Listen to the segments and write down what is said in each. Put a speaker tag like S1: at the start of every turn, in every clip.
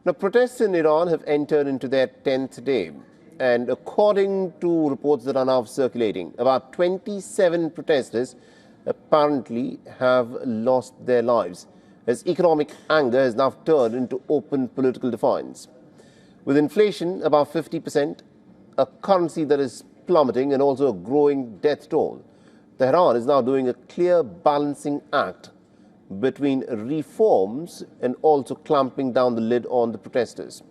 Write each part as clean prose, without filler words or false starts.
S1: Now, protests in Iran have entered into their 10th day, and according to reports that are now circulating, about 27 protesters apparently have lost their lives, as economic anger has now turned into open political defiance. With inflation above 50%, a currency that is plummeting, and also a growing death toll, Tehran is now doing a clear balancing act between reforms and also clamping down the lid on the protesters.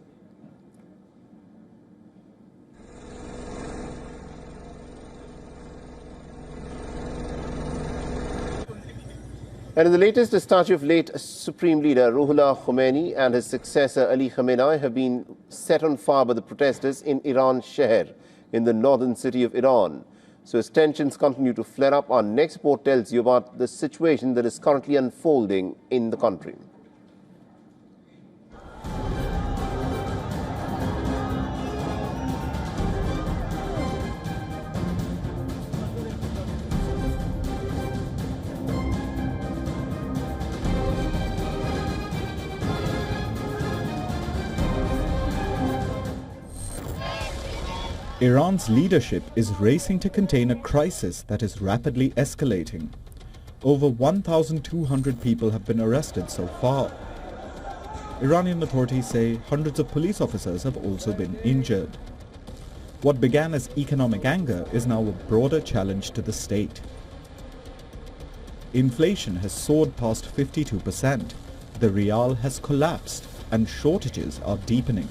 S1: And in the latest, a statue of late Supreme Leader Ruhollah Khomeini and his successor Ali Khamenei have been set on fire by the protesters in Iran Sheher, in the northern city of Iran. So as tensions continue to flare up, our next report tells you about the situation that is currently unfolding in the country.
S2: Iran's leadership is racing to contain a crisis that is rapidly escalating. Over 1,200 people have been arrested so far. Iranian authorities say hundreds of police officers have also been injured. What began as economic anger is now a broader challenge to the state. Inflation has soared past 52%, the rial has collapsed, and shortages are deepening.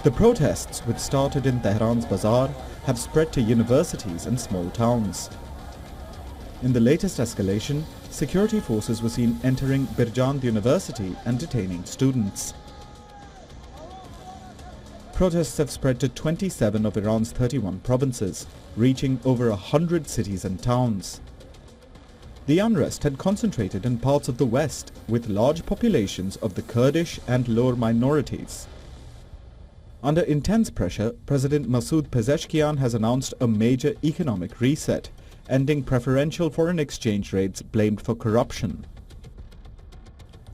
S2: The protests, which started in Tehran's bazaar, have spread to universities and small towns. In the latest escalation, security forces were seen entering Birjan University and detaining students. Protests have spread to 27 of Iran's 31 provinces, reaching over 100 cities and towns. The unrest had concentrated in parts of the west, with large populations of the Kurdish and lower minorities. Under intense pressure, President Masoud Pezeshkian has announced a major economic reset, ending preferential foreign exchange rates blamed for corruption.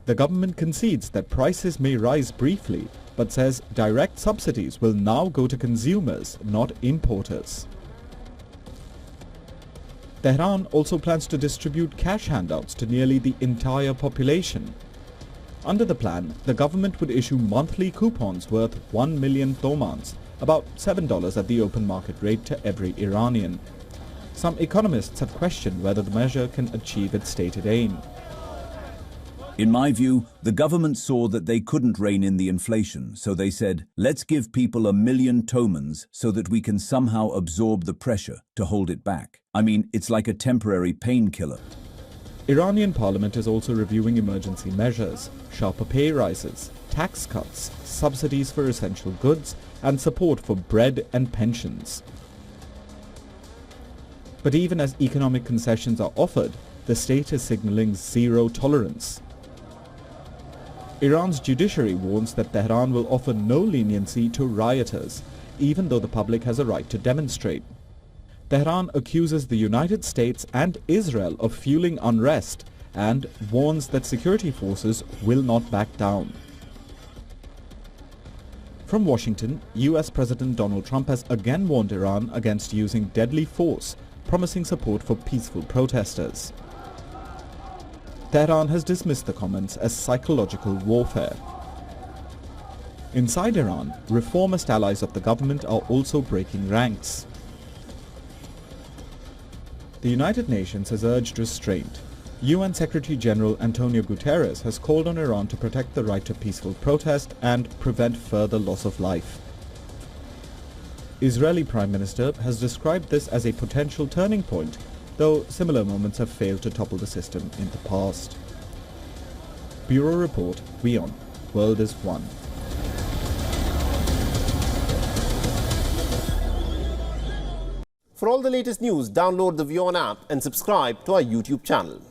S2: The government concedes that prices may rise briefly, but says direct subsidies will now go to consumers, not importers. Tehran also plans to distribute cash handouts to nearly the entire population. Under the plan, the government would issue monthly coupons worth 1 million tomans, about $7 at the open market rate, to every Iranian. Some economists have questioned whether the measure can achieve its stated aim.
S3: In my view, the government saw that they couldn't rein in the inflation, so they said, let's give people 1 million tomans so that we can somehow absorb the pressure to hold it back. I mean, it's like a temporary painkiller.
S2: Iranian parliament is also reviewing emergency measures, sharper pay rises, tax cuts, subsidies for essential goods, and support for bread and pensions. But even as economic concessions are offered, the state is signaling zero tolerance. Iran's judiciary warns that Tehran will offer no leniency to rioters, even though the public has a right to demonstrate. Tehran accuses the United States and Israel of fueling unrest and warns that security forces will not back down. From Washington, US President Donald Trump has again warned Iran against using deadly force, promising support for peaceful protesters. Tehran has dismissed the comments as psychological warfare. Inside Iran, reformist allies of the government are also breaking ranks. The United Nations has urged restraint. UN Secretary General Antonio Guterres has called on Iran to protect the right to peaceful protest and prevent further loss of life. Israeli Prime Minister has described this as a potential turning point, though similar moments have failed to topple the system in the past. Bureau Report, WION. World is One.
S1: For all the latest news, download the WION app and subscribe to our YouTube channel.